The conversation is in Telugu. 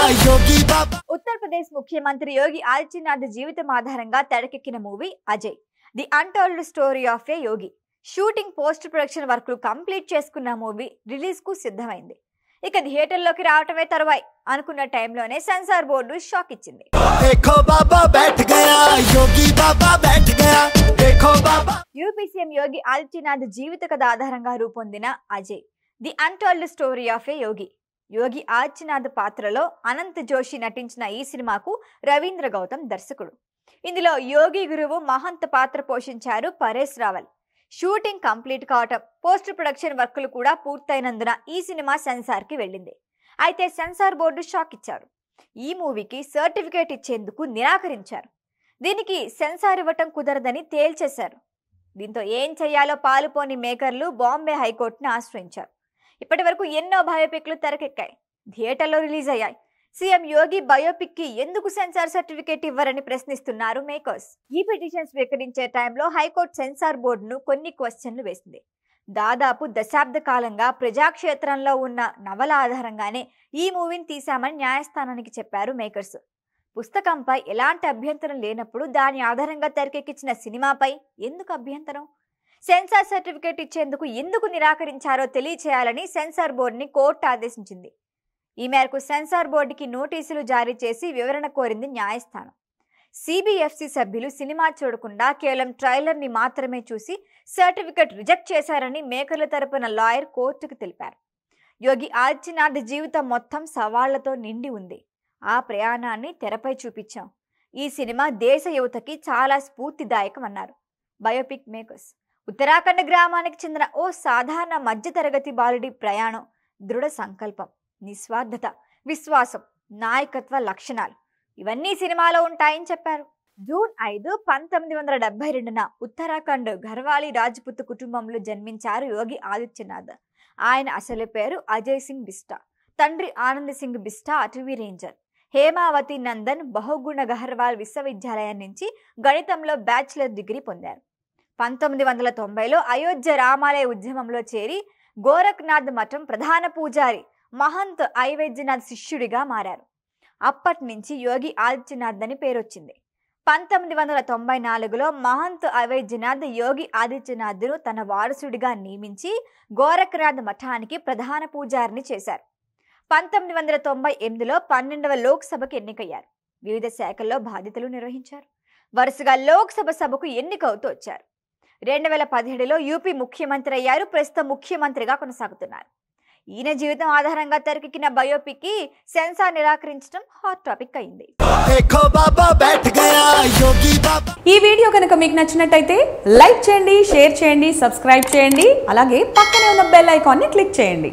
योगी बाबा। उत्तर प्रदेश मुख्यमंत्री योगी आदित्यनाथ जीविతం ఆధారంగా తెరకెక్కిన movie Ajay the untold story of a yogi. Shooting post production వర్క్లు కంప్లీట్ చేసుకున్న మూవీ రిలీజ్ కు సిద్ధమైంది. ఇక థియేటర్లోకి రావటమే తరువాయి అనుకున్న టైంలోనే సెన్సార్ బోర్డు షాక్ ఇచ్చింది. యూపీ సీఎం యోగి ఆదిత్యనాథ్ జీవిత కథ ఆధారంగా రూపొందిన Ajay the untold story of a yogi. Yogi Adityanath పాత్రలో అనంత్ జోషి నటించిన ఈ సినిమాకు రవీంద్ర గౌతమ్ దర్శకుడు. ఇందులో యోగి గురువు మహంత్ పాత్ర పోషించారు పరేష్ రావల్. షూటింగ్ కంప్లీట్ కావటం, పోస్ట్ ప్రొడక్షన్ వర్కులు కూడా పూర్తయినందున ఈ సినిమా సెన్సార్ కి వెళ్ళింది. అయితే సెన్సార్ బోర్డు షాక్ ఇచ్చారు. ఈ మూవీకి సర్టిఫికేట్ ఇచ్చేందుకు నిరాకరించారు. దీనికి సెన్సార్ ఇవ్వటం కుదరదని తేల్చేశారు. దీంతో ఏం చేయాలో పాలుపోని మేకర్లు బాంబే హైకోర్టును ఆశ్రయించారు. ఇప్పటి వరకు ఎన్నో బయోపిక్లు తెరకెక్కాయి, థియేటర్లో రిలీజ్ అయ్యాయి. సీఎం యోగి బయోపిక్ కి ఎందుకు సెన్సార్ సర్టిఫికేట్ ఇవ్వరని ప్రశ్నిస్తున్నారు మేకర్స్. ఈ పిటిషన్ స్వీకరించే టైంలో హైకోర్టు సెన్సార్ బోర్డును కొన్ని క్వశ్చన్లు వేసింది. దాదాపు దశాబ్ద కాలంగా ప్రజాక్షేత్రంలో ఉన్న నవల ఆధారంగానే ఈ మూవీని తీశామని న్యాయస్థానానికి చెప్పారు మేకర్స్. పుస్తకంపై ఎలాంటి అభ్యంతరం లేనప్పుడు దాని ఆధారంగా తెరకెక్కించిన సినిమాపై ఎందుకు అభ్యంతరం? సెన్సార్ సర్టిఫికేట్ ఇచ్చేందుకు ఎందుకు నిరాకరించారో తెలియచేయాలని సెన్సార్ బోర్డుని కోర్టు ఆదేశించింది. ఈ మేరకు సెన్సార్ బోర్డుకి నోటీసులు జారీ చేసి వివరణ కోరింది న్యాయస్థానం. సిబిఎఫ్సి సభ్యులు సినిమా చూడకుండా కేవలం ట్రైలర్ ని మాత్రమే చూసి సర్టిఫికేట్ రిజెక్ట్ చేశారని మేకర్ల తరపున లాయర్ కోర్టుకు తెలిపారు. యోగి ఆదిత్యనాథ్ జీవితం మొత్తం సవాళ్లతో నిండి ఉంది. ఆ ప్రయాణాన్ని తెరపై చూపించాం. ఈ సినిమా దేశ యువతకి చాలా స్ఫూర్తిదాయకమన్నారు బయోపిక్ మేకర్స్. ఉత్తరాఖండ్ గ్రామానికి చెందిన ఓ సాధారణ మధ్యతరగతి బాలుడి ప్రయాణం, దృఢ సంకల్పం, నిస్వార్థత, విశ్వాసం, నాయకత్వ లక్షణాలు ఇవన్నీ సినిమాలో ఉంటాయని చెప్పారు. జూన్ 5, 1972న ఉత్తరాఖండ్ ఘర్వాలి రాజ్పుత్ కుటుంబంలో జన్మించారు యోగి ఆదిత్యనాథ్. ఆయన అసలు పేరు అజయ్ సింగ్ బిస్టా. తండ్రి ఆనంద్ సింగ్ బిస్టా అటవీ రేంజర్. హేమావతి నందన్ బహుగుణ గహర్వాల్ విశ్వవిద్యాలయం నుంచి గణితంలో బ్యాచిలర్ డిగ్రీ పొందారు. 1990లో అయోధ్య రామాలయ ఉద్యమంలో చేరి గోరఖ్నాథ్ మఠం ప్రధాన పూజారి మహంత్ ఐవైద్యనాథ్ శిష్యుడిగా మారారు. అప్పటి నుంచి యోగి ఆదిత్యనాథ్ అని పేరొచ్చింది. 1994లో మహంత్ ఐవైద్యనాథ్ యోగి ఆదిత్యనాథ్ను తన వారసుడిగా నియమించి గోరఖ్నాథ్ మఠానికి ప్రధాన పూజారిని చేశారు. 1998లో 12వ లోక్సభకు ఎన్నికయ్యారు. వివిధ శాఖల్లో బాధ్యతలు నిర్వహించారు. వరుసగా లోక్సభ సభకు ఎన్నికవుతూ వచ్చారు. 2017లో యూపీ ముఖ్యమంత్రి అయ్యారు. ప్రస్తుతం ముఖ్యమంత్రిగా కొనసాగుతున్నారు. ఈయన జీవితం ఆధారంగా తెరకెక్కిన బయోపిక్ కి సెన్సార్ నిరాకరించడం హాట్ టాపిక్ అయింది. ఈ వీడియో కనుక మీకు నచ్చినట్టయితే లైక్ చేయండి, షేర్ చేయండి, సబ్స్క్రైబ్ చేయండి. అలాగే పక్కనే ఉన్న బెల్ ఐకాన్ ని క్లిక్ చేయండి.